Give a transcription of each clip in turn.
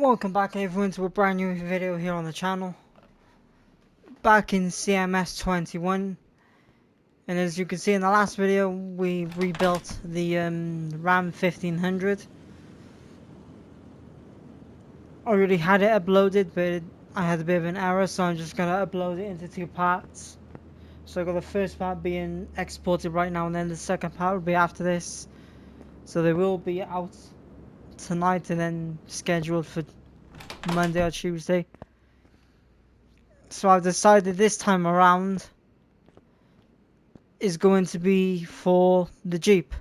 Welcome back everyone to a brand new video here on the channel. Back in CMS 21, and as you can see in the last video we rebuilt the RAM 1500. I already had it uploaded, but I had a bit of an error, so I'm just gonna upload it into two parts. So I got the first part being exported right now, and then the second part will be after this. So they will be out tonight and then scheduled for Monday or Tuesday. So I've decided this time around is going to be for the Jeep.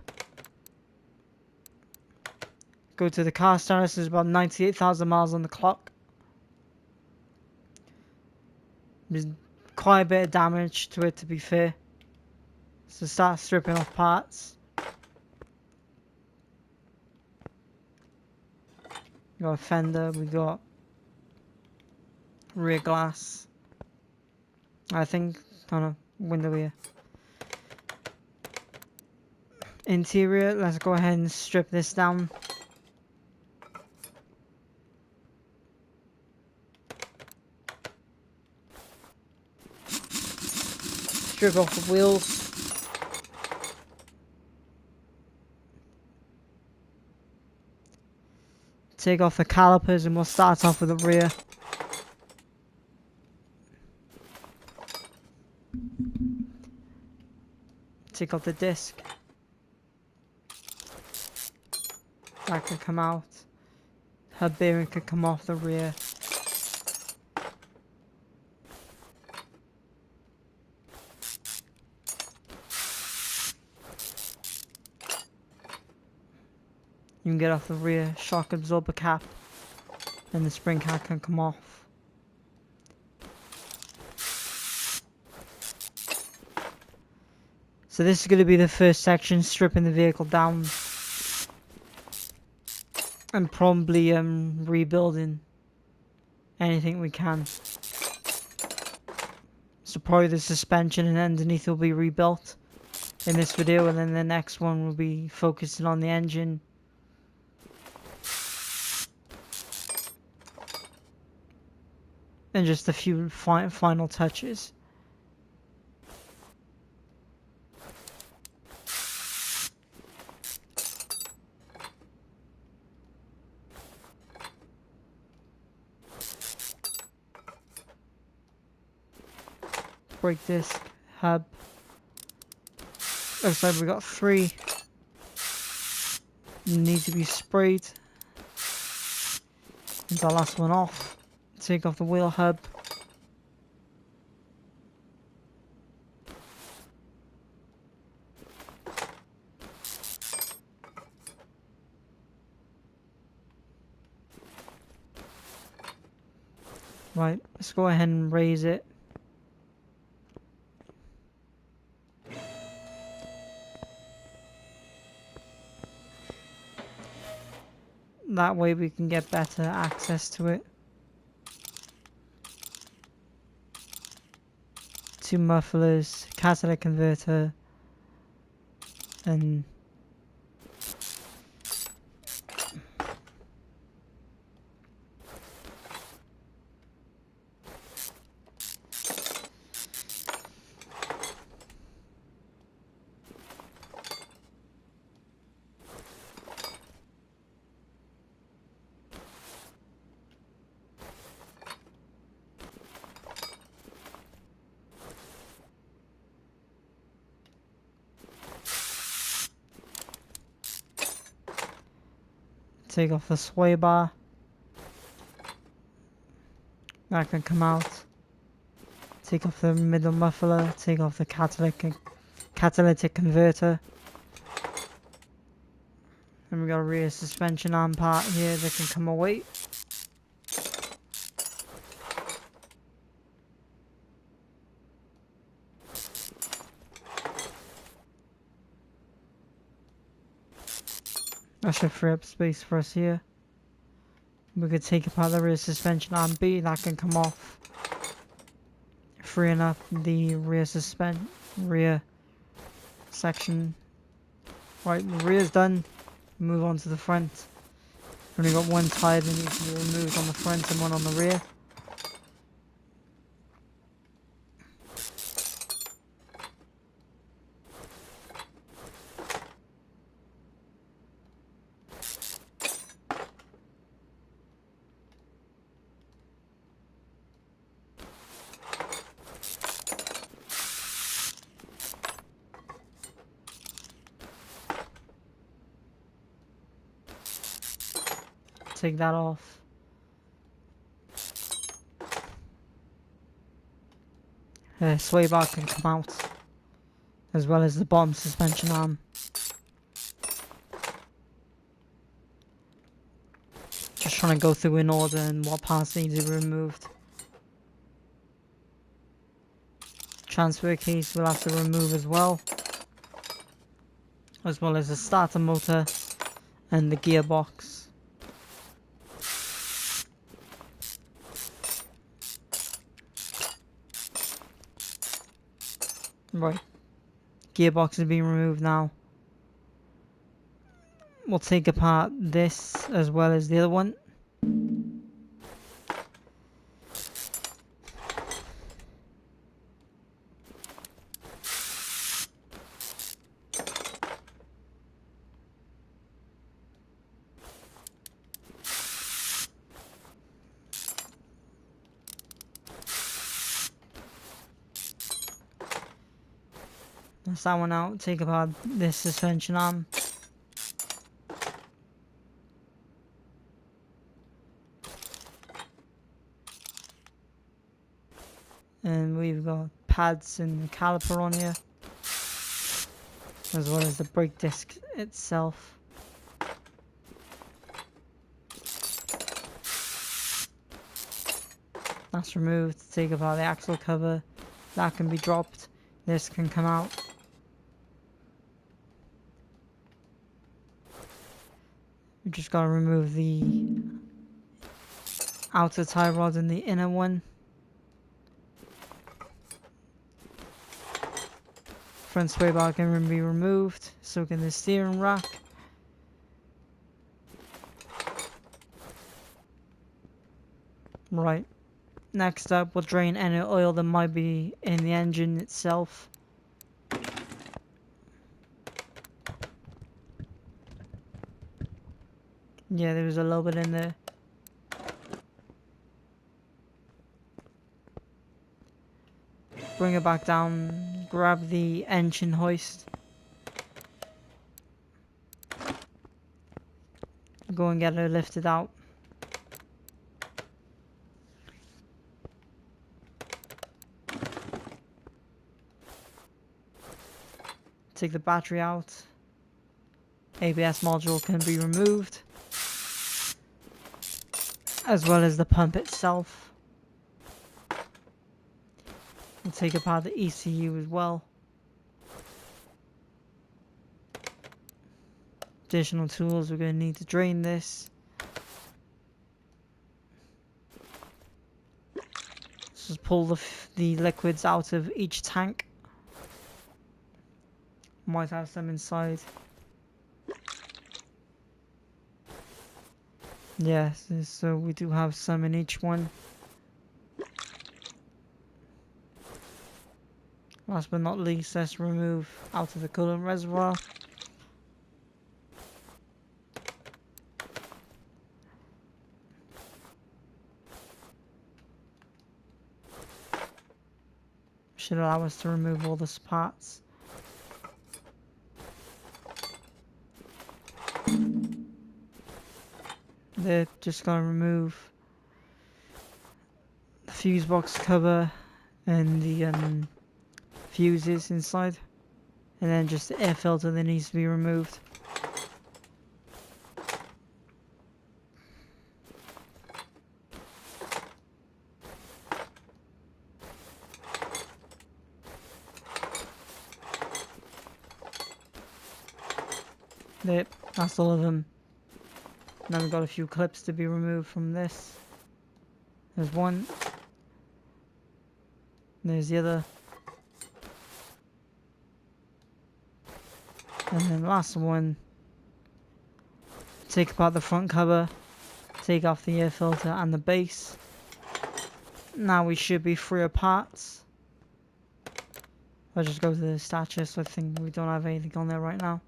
Go to the car status, there's about 98,000 miles on the clock. There's quite a bit of damage to it, to be fair. So start stripping off parts. We got a fender, we got rear glass. I think on a window here. Interior, let's go ahead and strip this down. Strip off the wheels. Take off the calipers and we'll start off with the rear. Take off the disc. That can come out. Hub bearing can come off the rear. You can get off the rear shock absorber cap, and the spring cap can come off. So this is going to be the first section, stripping the vehicle down and probably rebuilding anything we can. So probably the suspension and underneath will be rebuilt in this video, and then the next one will be focusing on the engine. And just a few final touches. Brake disc, hub. Looks like we got 3. Need to be sprayed. And the last one off. Take off the wheel hub. Right, let's go ahead and raise it. That way we can get better access to it. 2 mufflers, catalytic converter, and take off the sway bar. That can come out. Take off the middle muffler, take off the catalytic converter. And we got a rear suspension arm part here that can come away. That should free up space for us here. We could take apart the rear suspension arm B, that can come off, freeing up the rear section. Right, the rear's done. Move on to the front. Only got one tire that needs to be removed on the front and one on the rear. Take that off. Sway bar can come out, as well as the bottom suspension arm. Just trying to go through in order and what parts need to be removed. Transfer case we'll have to remove as well as the starter motor and the gearbox. Right, gearbox is being removed now. We'll take apart this as well as the other one. That's that one out. Take apart this suspension arm. And we've got pads and the caliper on here, as well as the brake disc itself. That's removed. Take apart the axle cover. That can be dropped. This can come out. We just gotta remove the outer tie rod and the inner one. Front sway bar can be removed, so can the steering rack. Right, next up we'll drain any oil that might be in the engine itself. Yeah, there was a little bit in there. Bring it back down, grab the engine hoist. Go and get it lifted out. Take the battery out. ABS module can be removed, as well as the pump itself. We'll take apart the ECU as well. Additional tools, we're going to need to drain this. Just pull the liquids out of each tank. Might have some inside. Yes, so we do have some in each one. Last but not least, let's remove out of the coolant reservoir. Should allow us to remove all the parts. They're just going to remove the fuse box cover and the fuses inside, and then just the air filter that needs to be removed. There, that's all of them. Now we've got a few clips to be removed from this. There's one. There's the other. And then last one. Take apart the front cover Take off the air filter and the base. Now we should be free of parts. I'll just go to the stature, so I think we don't have anything on there right now.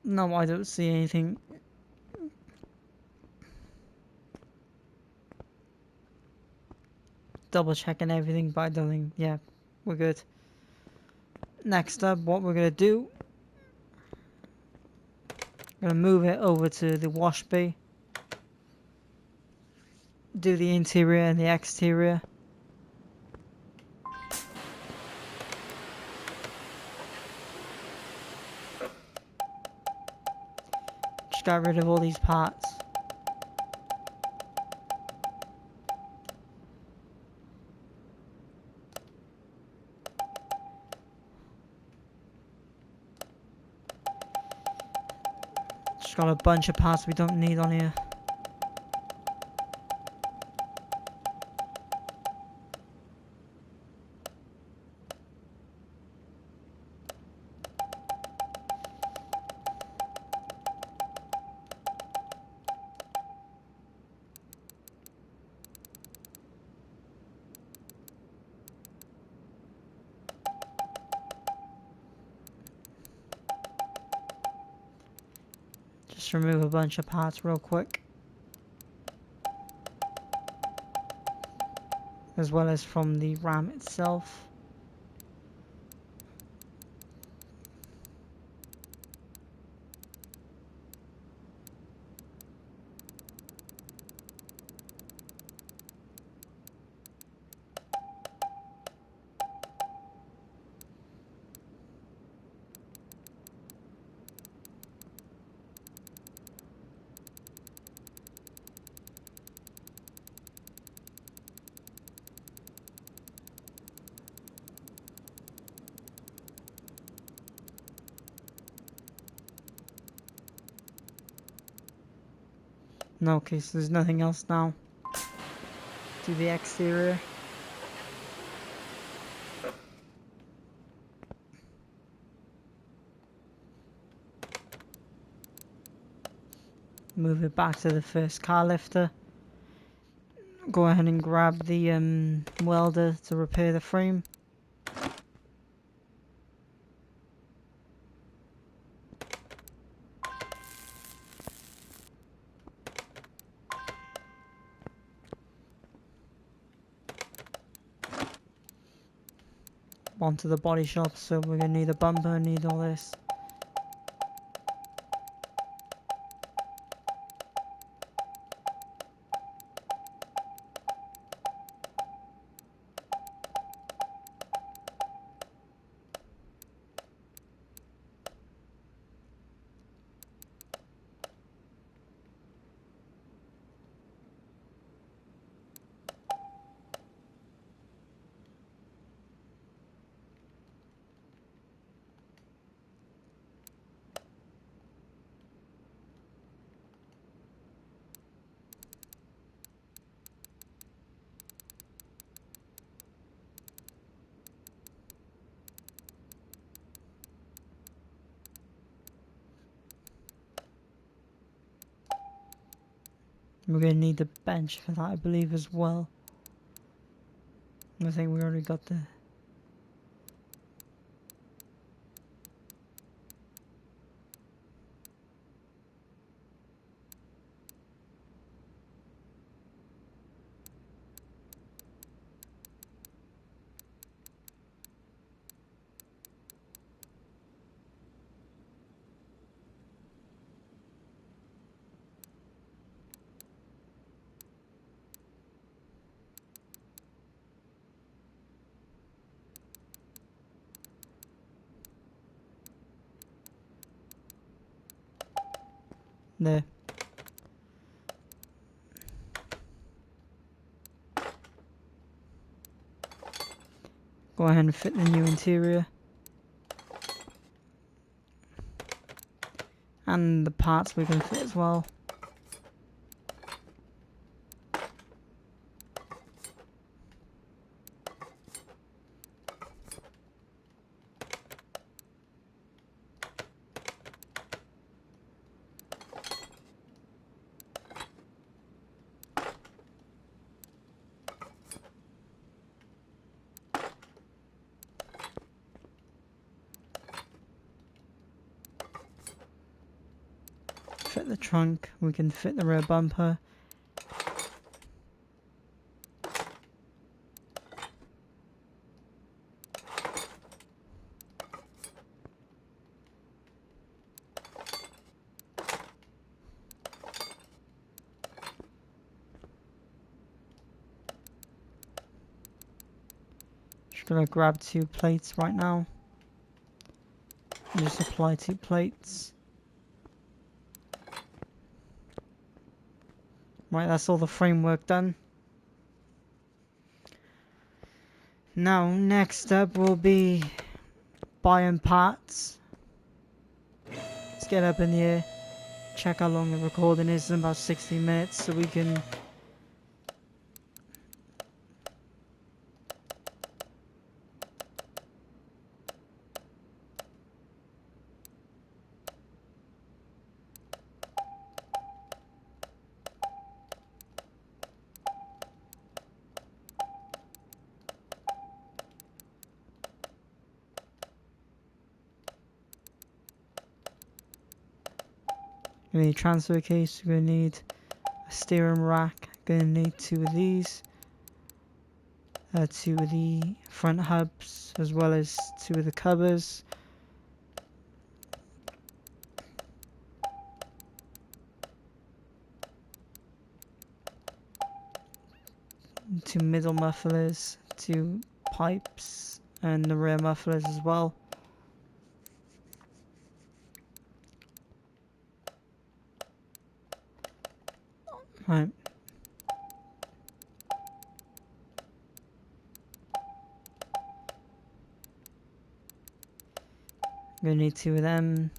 No, I don't see anything. Double checking everything, but I don't think, yeah, we're good. Next up, what we're gonna do, we're gonna move it over to the wash bay. Do the interior and the exterior. Just got rid of all these parts. Just got a bunch of parts we don't need on here. Just remove a bunch of parts real quick. As well as from the RAM itself. No, okay, so there's nothing else now. Do the exterior. Move it back to the first car lifter. Go ahead and grab the welder to repair the frame. Onto the body shop, so we're gonna need a bumper, need all this. We're gonna need the bench for that, I believe, as well. I think we already got the... There. Go ahead and fit the new interior. And the parts we can fit as well. fit the trunk, we can fit the rear bumper. Just gonna grab 2 plates right now. Just apply 2 plates. Right, that's all the framework done. Now, next up will be buying parts. Let's get up in here, check how long the recording is, in about 60 minutes, so we can gonna need a transfer case, we're gonna need a steering rack, gonna need 2 of these, 2 of the front hubs, as well as 2 of the covers. Two middle mufflers, 2 pipes, and the rear mufflers as well. Right. Gonna need 2 of them.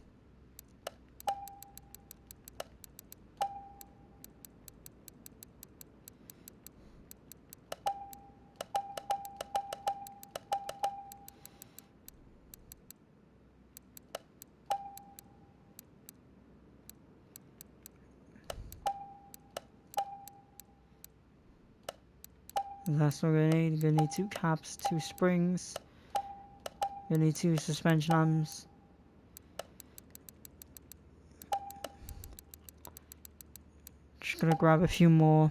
That's what we're gonna need. We're gonna need 2 caps, 2 springs. We're gonna need 2 suspension arms. Just gonna grab a few more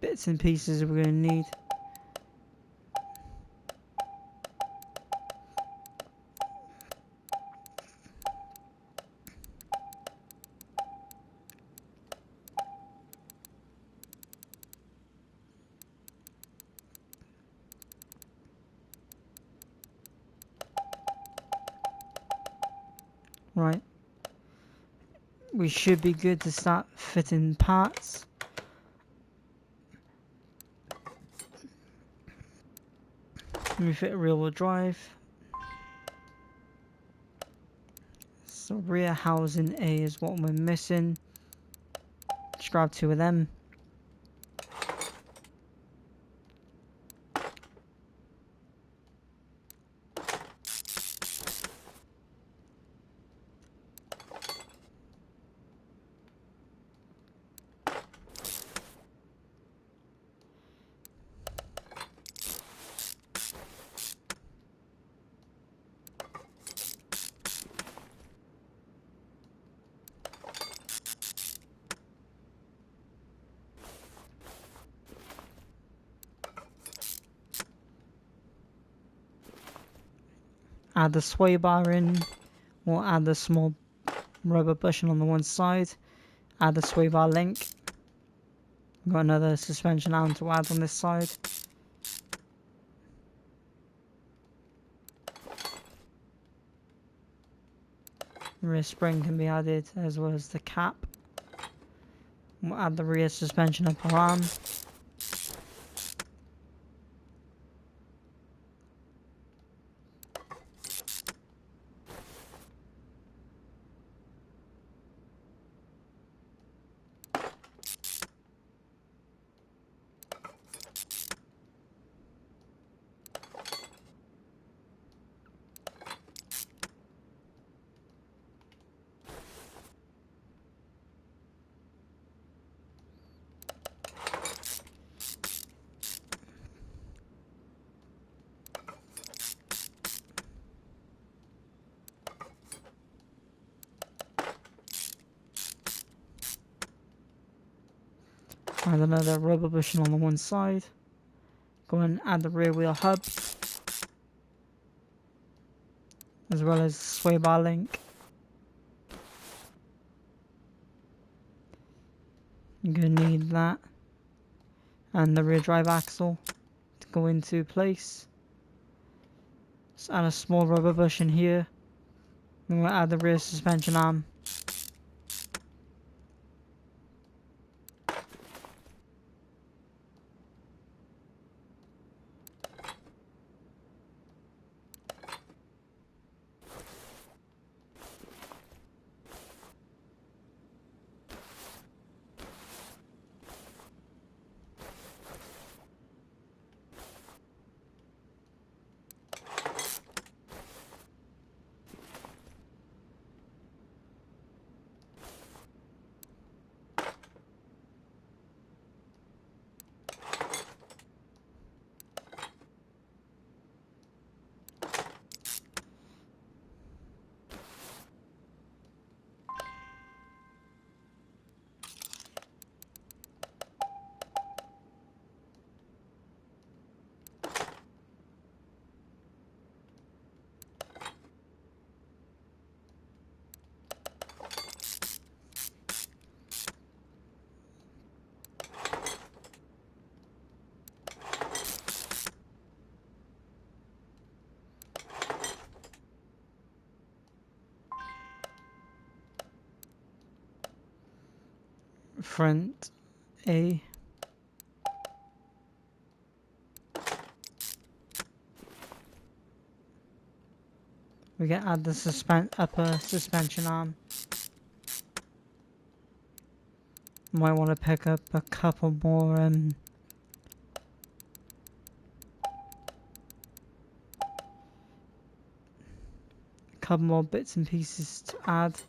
bits and pieces we're gonna need. Right. We should be good to start fitting parts. We fit a rear wheel drive. So rear housing A is what we're missing. Just grab 2 of them. Add the sway bar in. We'll add the small rubber bushing on the one side. Add the sway bar link. Got another suspension arm to add on this side. Rear spring can be added, as well as the cap. We'll add the rear suspension upper arm. Add another rubber bushing on the one side. Go and add the rear wheel hub, as well as sway bar link. You're going to need that. And the rear drive axle to go into place. Just add a small rubber bushing here. Then we'll add the rear suspension arm. Front A. We can add the upper suspension arm. Might want to pick up a couple more bits and pieces to add.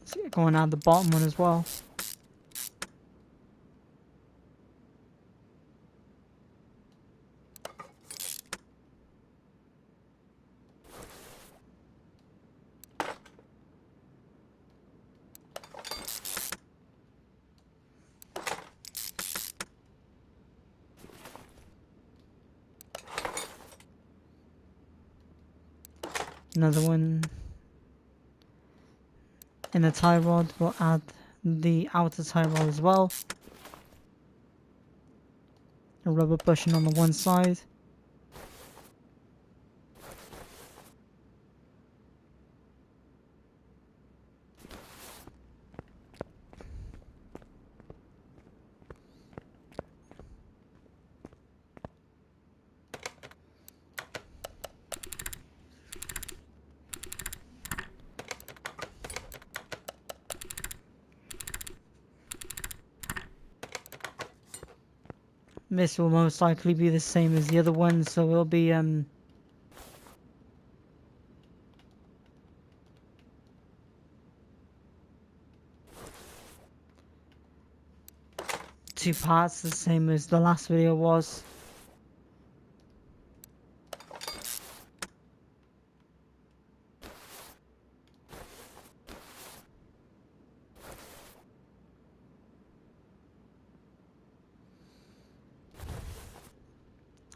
Let's get going out the bottom one as well. Another one in the tie rod. We'll add the outer tie rod as well. A rubber bushing on the one side. This will most likely be the same as the other one, so it'll be 2 parts, the same as the last video was.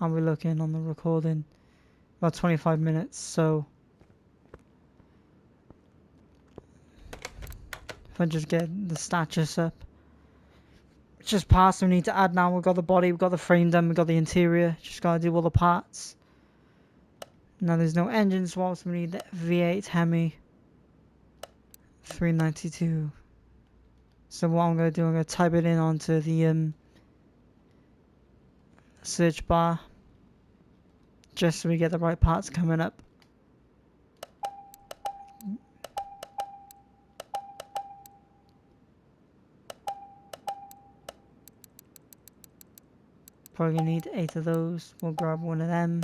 I'll be looking on the recording about 25 minutes, so if I just get the statures up. It's just parts we need to add now. We've got the body, we've got the frame done, we've got the interior. Just gotta do all the parts. Now there's no engine swaps, we need the V8 Hemi 392. So what I'm gonna do, I'm gonna type it in onto the search bar, just so we get the right parts coming up. Probably gonna need 8 of those. We'll grab one of them.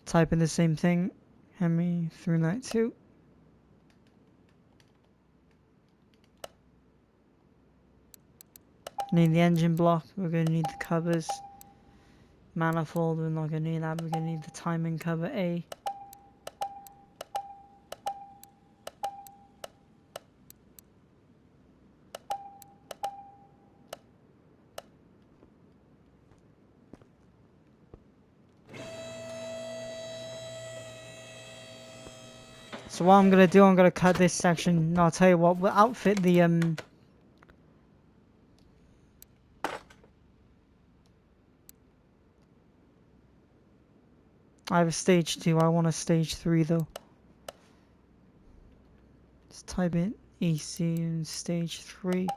Type in the same thing. Hemi 392. Need the engine block. We're gonna need the covers. Manifold, we're not gonna need that. We're gonna need the timing cover A. So what I'm gonna do, I'm gonna cut this section. And I'll tell you what, we'll outfit the I have a stage 2, I want a stage 3 though. Just type in EC and stage 3.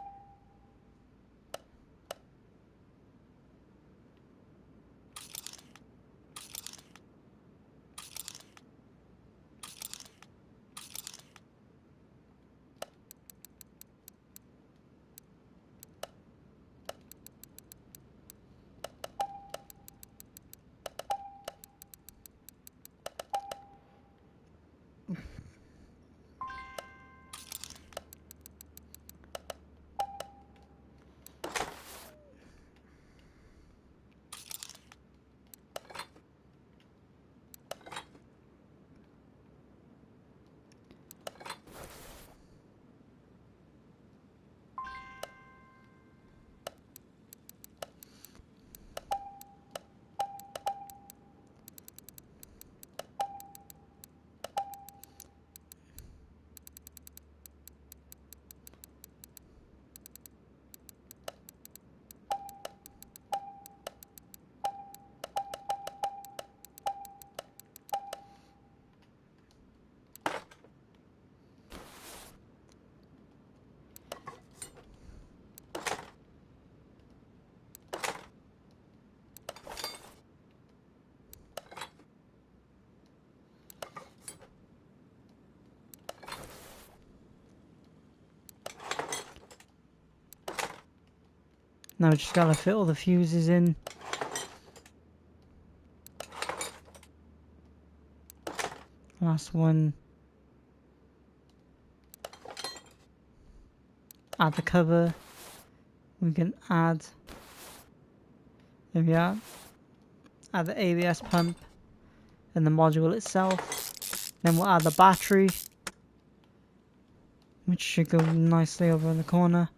Now we just gotta fit all the fuses in. Last one. Add the cover. We can add. There we are. Add the ABS pump and the module itself. Then we'll add the battery, which should go nicely over in the corner.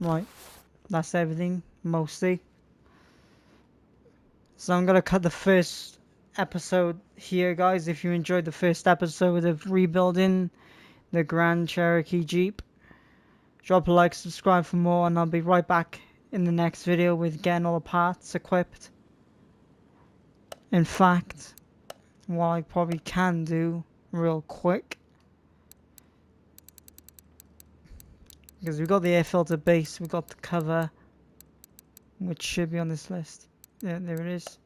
Right, that's everything, mostly. So I'm gonna cut the first episode here, guys. If you enjoyed the first episode of rebuilding the Grand Cherokee Jeep, drop a like, subscribe for more, and I'll be right back in the next video with getting all the parts equipped. In fact, what I probably can do real quick, because we've got the air filter base, we've got the cover, which should be on this list. Yeah, there it is.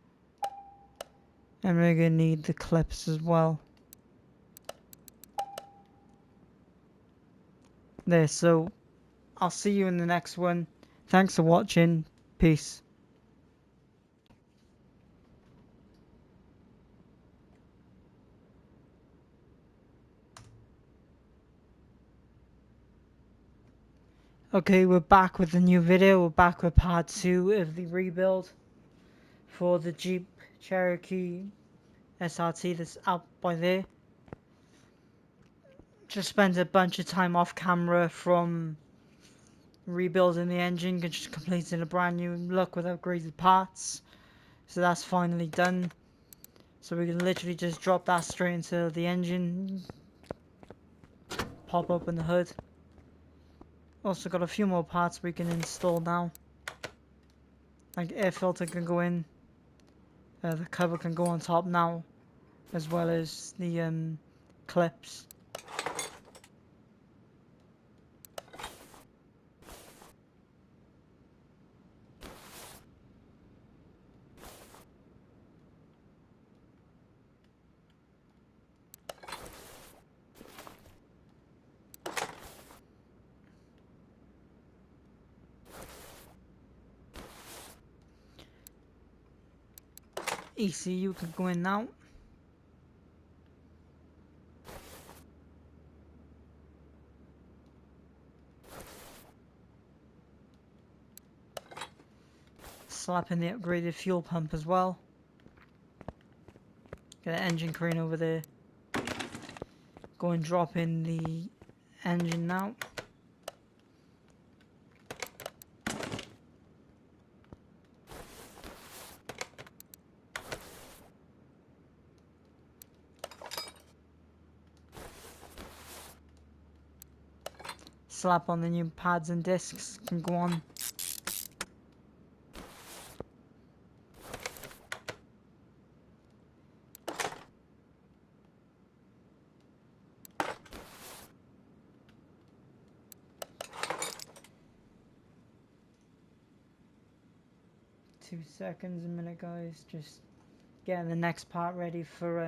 And we're gonna need the clips as well. There, so I'll see you in the next one. Thanks for watching. Peace. Okay, we're back with the new video. We're back with part 2 of the rebuild for the Jeep Cherokee SRT that's out by there. Just spent a bunch of time off camera from rebuilding the engine, just completing a brand new look with upgraded parts. So that's finally done. So we can literally just drop that straight into the engine, pop open the hood. Also got a few more parts we can install now. Like air filter can go in, the cover can go on top now, as well as the clips. ECU can go in now. Slap in the upgraded fuel pump as well. Get an engine crane over there. Go and drop in the engine now. Slap on the new pads and discs can go on. Two seconds, a minute, guys. Just getting the next part ready for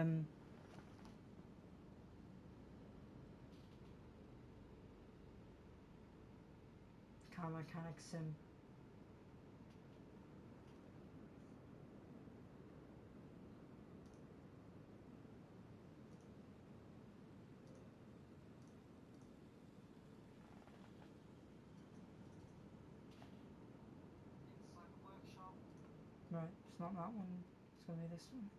car mechanic sim. Right, it's not that one. It's gonna be this one.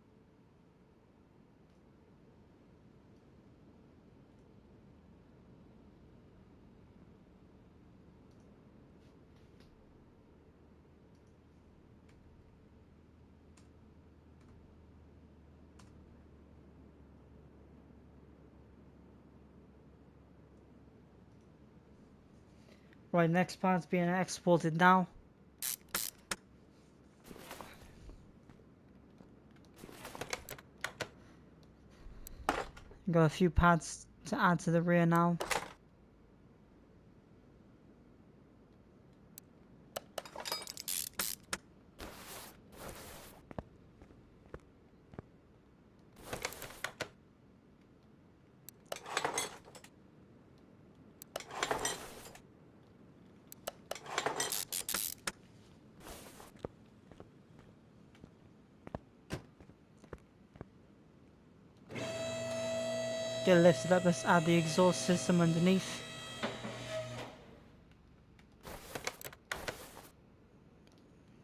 Right, next part's being exported now. Got a few pads to add to the rear now. Get it lifted up, let's add the exhaust system underneath.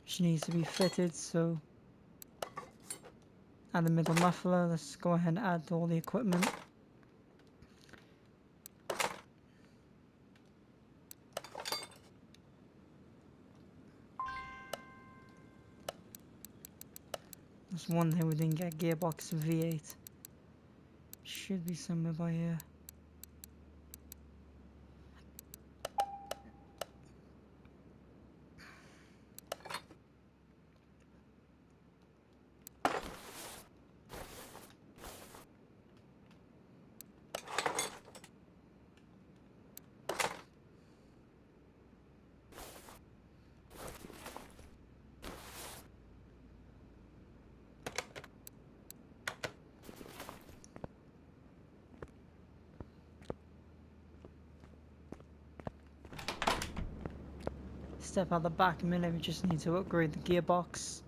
Which needs to be fitted, so add the middle muffler. Let's go ahead and add all the equipment. There's one thing we didn't get, gearbox V8. Should be somewhere by here. Step out the back a minute, we just need to upgrade the gearbox.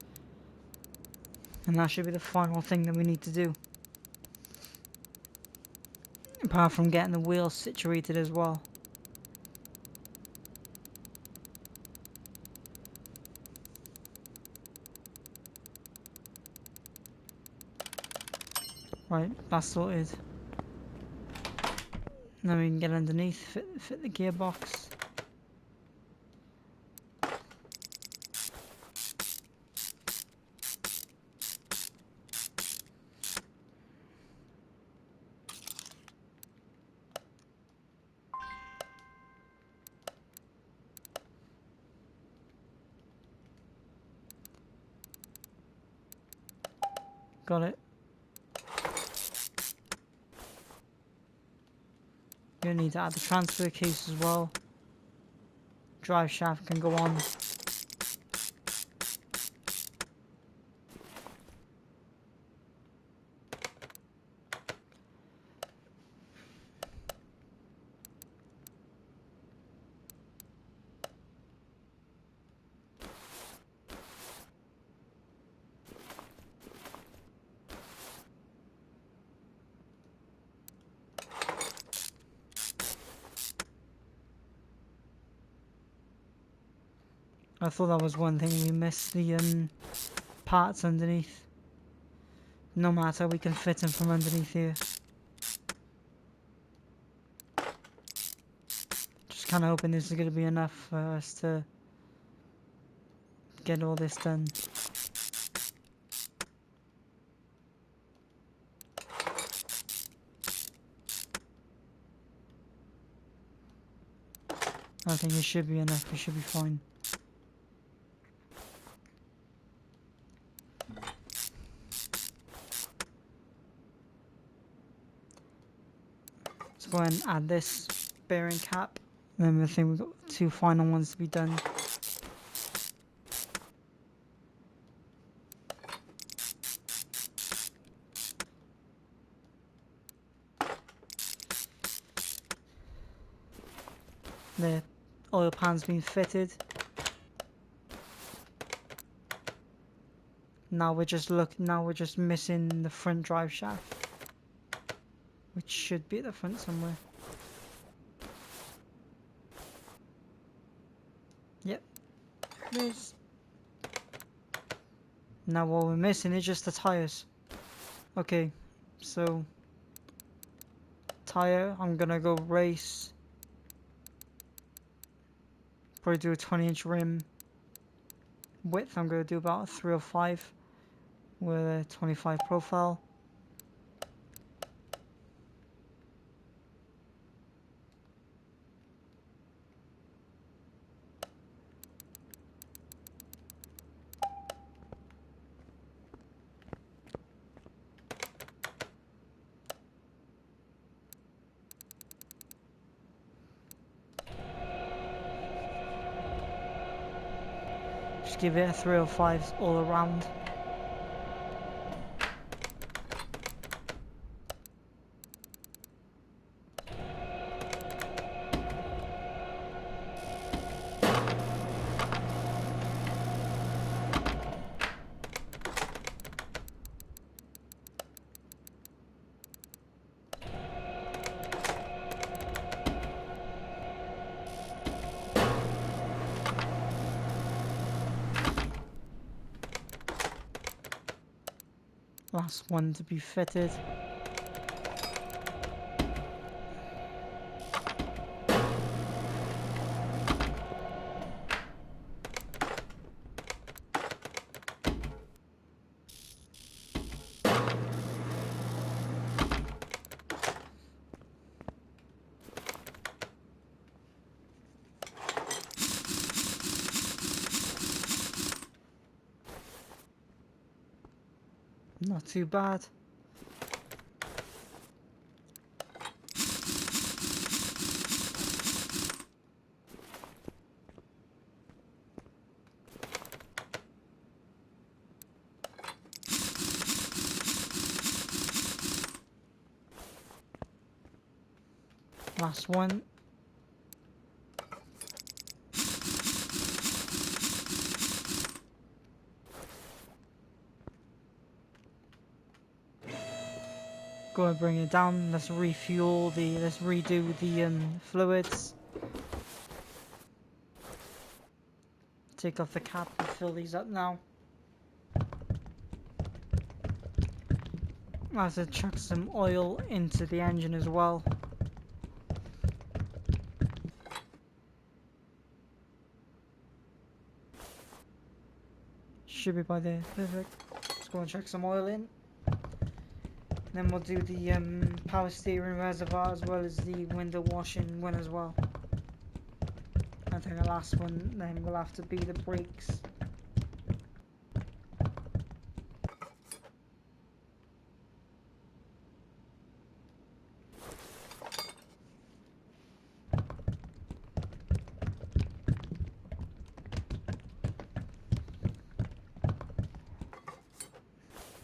And that should be the final thing that we need to do. Apart from getting the wheels situated as well. Right, that's sorted. Now we can get underneath, fit the gearbox. Got it. You need to add the transfer case as well. Drive shaft can go on. I thought that was one thing we missed, the parts underneath. No matter, we can fit them from underneath here. Just kind of hoping this is going to be enough for us to get all this done. I think it should be enough, we should be fine. Let's go ahead and add this bearing cap. And then I think we've got 2 final ones to be done. The oil pan's been fitted. Now we're just missing the front drive shaft, which should be at the front somewhere. Yep, it is. Now what we're missing is just the tires. Okay, so tire, I'm gonna go race. Probably do a 20-inch rim. Width, I'm gonna do about a 305 with a 25 profile. Just give it a 305 all around. Last one to be fitted. Not too bad. Last one. Go and bring it down. Let's refuel the. Let's redo the fluids. Take off the cap and fill these up now. I have to chuck some oil into the engine as well. Should be by there. Perfect. Let's go and chuck some oil in. Then we'll do the power steering reservoir as well as the window washing one as well. I think the last one then will have to be the brakes.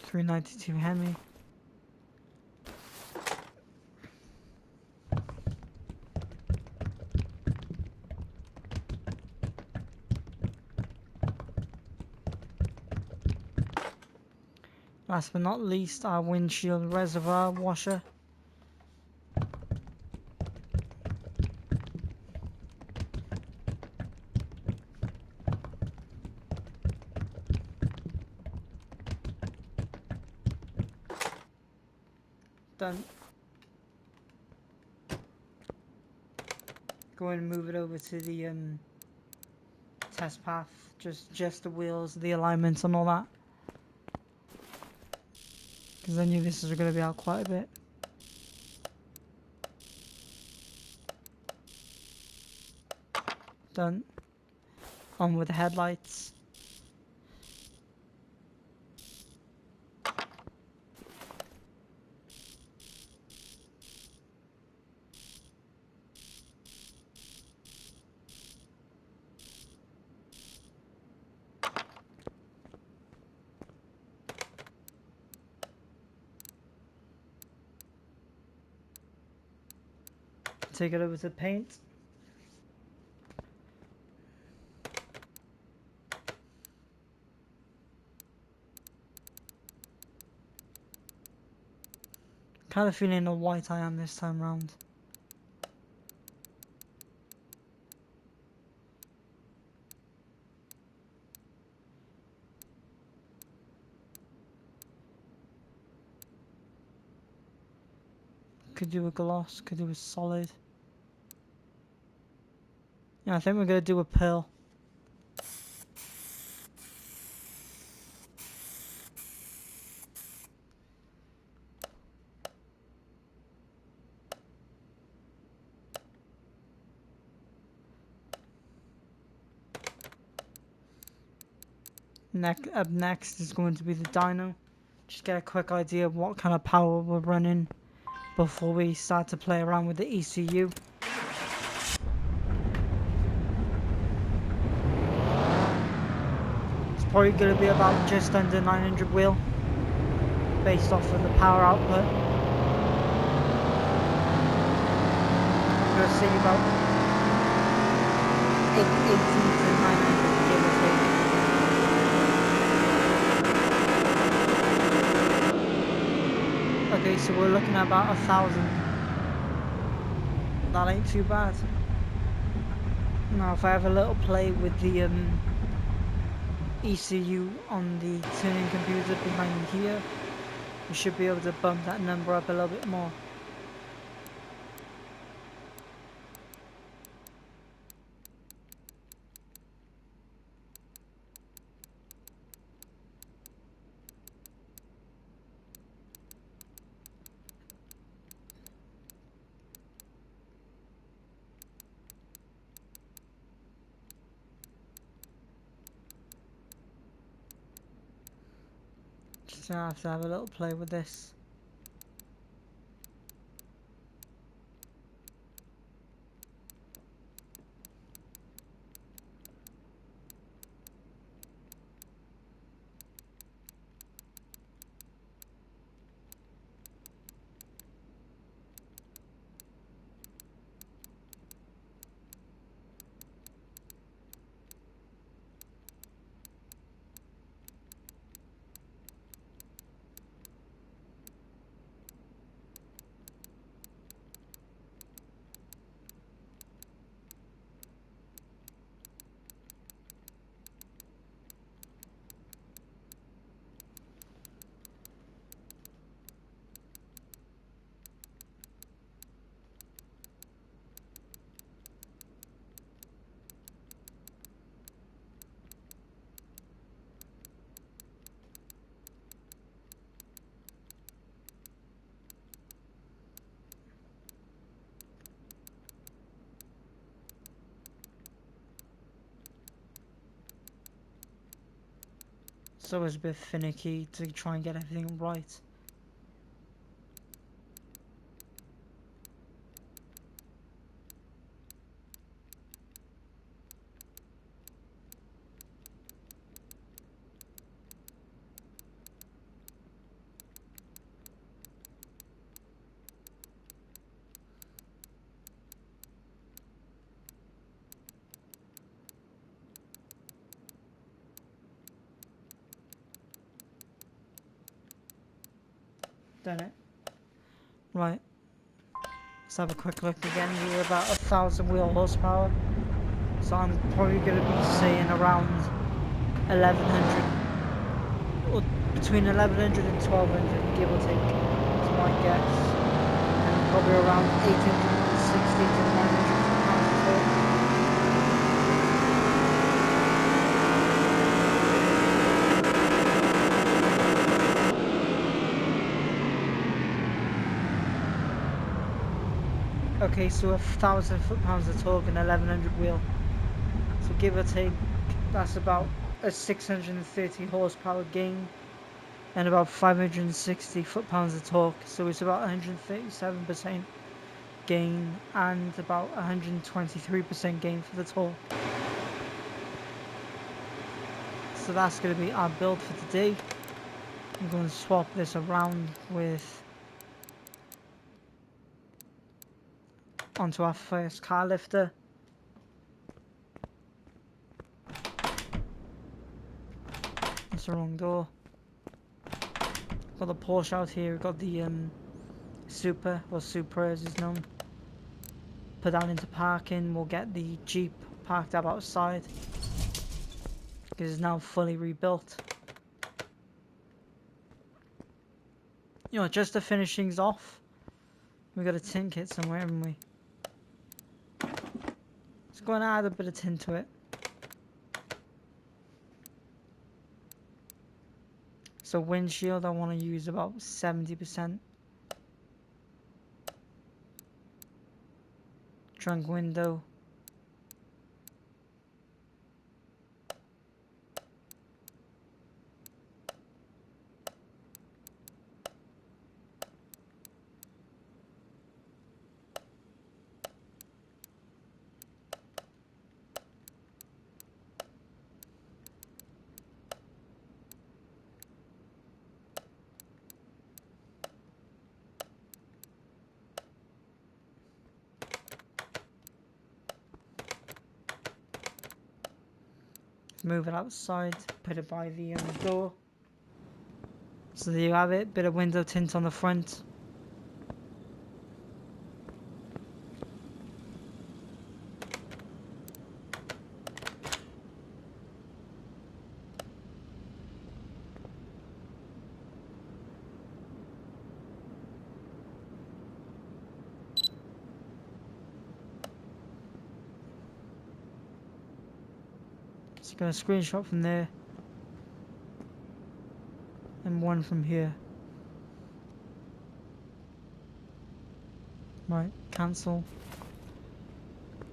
392 Hemi. Last but not least, our windshield reservoir washer. Done. Go and move it over to the test path. Just the wheels, the alignments and all that. Because I knew this was going to be out quite a bit. Done. On with the headlights. Take it over to paint. Kind of feeling a white I am this time round. Could do a gloss, could do a solid. Yeah, I think we're going to do a pearl. Up next is going to be the dyno. Just get a quick idea of what kind of power we're running before we start to play around with the ECU. It's probably going to be about just under 900 wheel based off of the power output. I'm going to see about 880 to 900 give or take. Okay, so we're looking at about 1,000. That ain't too bad. Now if I have a little play with the ECU on the tuning computer behind here, we should be able to bump that number up a little bit more. Just gonna have to have a little play with this. It's always a bit finicky to try and get everything right. done it. Right. Let's have a quick look again. We're about 1,000 wheel horsepower. So I'm probably going to be saying around 1,100, or between 1,100 and 1,200, give or take, is my guess. And probably around 860 to 900 pounds of torque. Okay, so 1,000 foot-pounds of torque and 1,100 wheel. So give or take, that's about a 630 horsepower gain and about 560 foot-pounds of torque. So it's about 137% gain and about 123% gain for the torque. So that's going to be our build for today. I'm going to swap this around with onto our first car lifter. That's the wrong door. Got the Porsche out here. We've got the Super, or Supra as it's known. Put that into parking. We'll get the Jeep parked up outside because it's now fully rebuilt. You know, just to finish things off, we got a tint kit somewhere, haven't we? Let's go and add a bit of tint to it. So windshield, I want to use about 70%. Trunk window. Move it outside, put it by the door. So there you have it, bit of window tint on the front. Just gonna screenshot from there. And one from here. Right, cancel.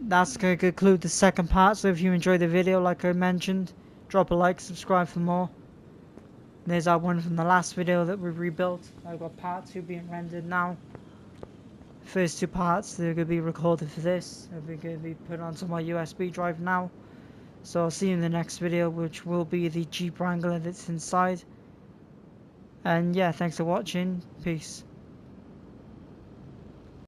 That's going to conclude the second part. So if you enjoyed the video, like I mentioned, drop a like, subscribe for more. There's our one from the last video that we rebuilt. I've got part 2 being rendered now. First 2 parts, they're going to be recorded for this. They're going to be put onto my USB drive now. So I'll see you in the next video, which will be the Jeep Wrangler that's inside. And yeah, thanks for watching. Peace.